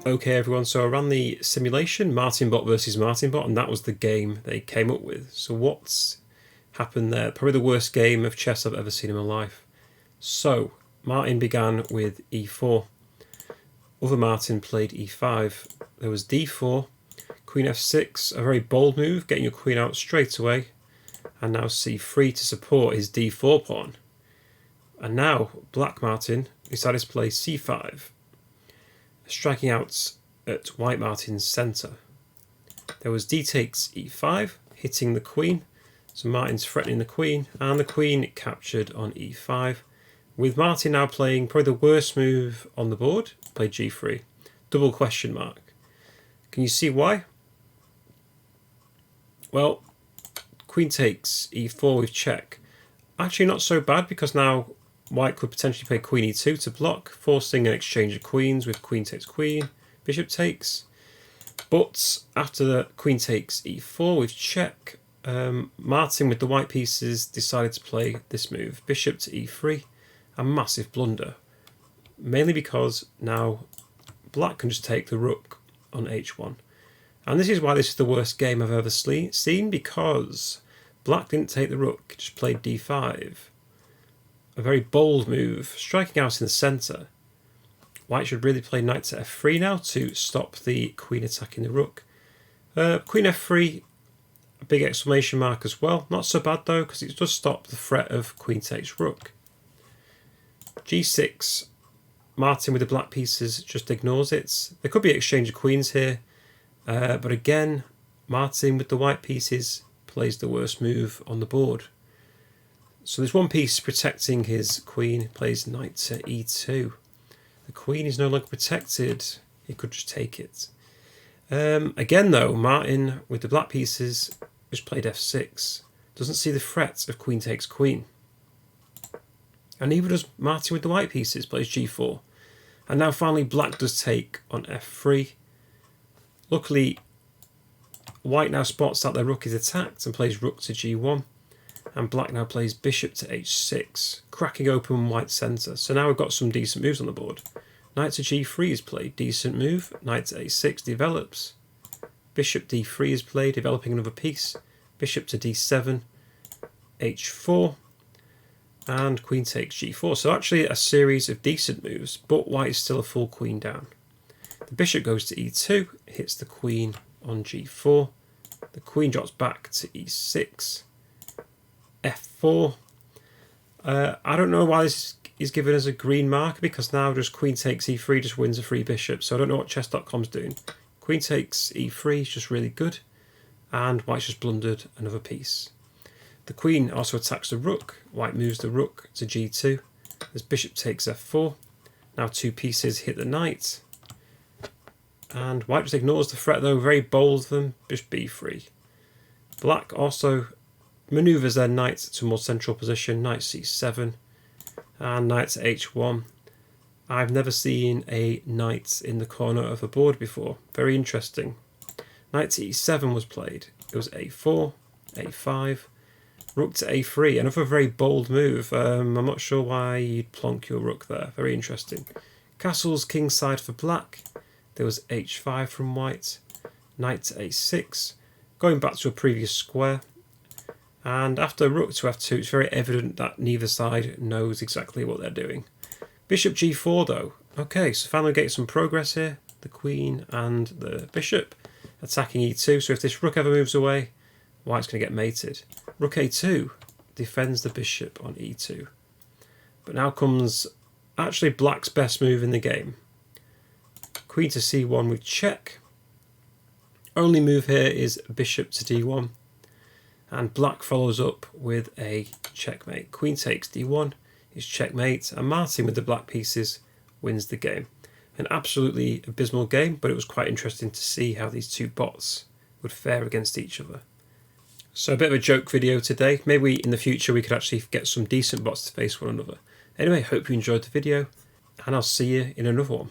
Okay everyone, so I ran the simulation, Martinbot versus Martinbot, and that was the game they came up with. So what's happened there? Probably the worst game of chess I've ever seen in my life. So, Martin began with e4. Other Martin played e5. There was d4, queen f6, a very bold move, getting your queen out straight away. And now c3 to support his d4 pawn. And now, Black Martin decided to play c5. Striking out at White Martin's centre. There was d takes e5, hitting the queen. So Martin's threatening the queen, and the queen captured on e5. With Martin now playing probably the worst move on the board, played g3. Double question mark. Can you see why? Well, queen takes e4 with check. Actually not so bad, because now White could potentially play queen e2 to block, forcing an exchange of queens with queen takes queen, bishop takes. But after the queen takes e4 with check, Martin with the white pieces decided to play this move, bishop to e3, a massive blunder. Mainly because now Black can just take the rook on h1. And this is why this is the worst game I've ever seen, because Black didn't take the rook, just played d5. A very bold move, striking out in the centre. White should really play knight to f3 now to stop the queen attacking the rook. Queen f3, a big exclamation mark as well. Not so bad though, because it does stop the threat of queen takes rook. g6, Martin with the black pieces just ignores it. There could be exchange of queens here, but again, Martin with the white pieces plays the worst move on the board. So there's one piece protecting his queen, plays knight to e2. The queen is no longer protected, he could just take it. Again though, Martin with the black pieces just played f6. Doesn't see the threat of queen takes queen. And neither does Martin with the white pieces, plays g4. And now finally Black does take on f3. Luckily, White now spots that their rook is attacked and plays rook to g1. And Black now plays bishop to h6, cracking open White's centre. So now we've got some decent moves on the board. Knight to g3 is played, decent move. Knight to a6 develops. Bishop d3 is played, developing another piece. Bishop to d7, h4, and queen takes g4. So actually a series of decent moves, but White is still a full queen down. The bishop goes to e2, hits the queen on g4. The queen drops back to e6. f4. I don't know why this is given as a green marker, because now just queen takes e3 just wins a free bishop. So I don't know what chess.com's doing. Queen takes e3 is just really good, and White's just blundered another piece. The queen also attacks the rook. White moves the rook to g2. As bishop takes f4. Now 2 pieces hit the knight. And white just ignores the threat though, very bold of them, just b3. Black also manoeuvres their knight to a more central position, knight c7 and knight to h1. I've never seen a knight in the corner of a board before, very interesting. Knight to e7 was played, it was a4, a5, rook to a3, another very bold move. I'm not sure why you'd plonk your rook there, very interesting. Castles kingside for black, there was h5 from white, knight to a6, going back to a previous square, and after rook to f2 it's very evident that neither side knows exactly what they're doing. Bishop g4 though, okay, so finally getting some progress here, the queen and the bishop attacking e2, so if this rook ever moves away, white's going to get mated. Rook a2 defends the bishop on e2. But now comes actually black's best move in the game. Queen to c1 with check. Only move here is bishop to d1. And black follows up with a checkmate. Queen takes d1 is checkmate, and Martin with the black pieces wins the game. An absolutely abysmal game, but it was quite interesting to see how these two bots would fare against each other. So a bit of a joke video today. Maybe in the future we could actually get some decent bots to face one another. Anyway, hope you enjoyed the video, and I'll see you in another one.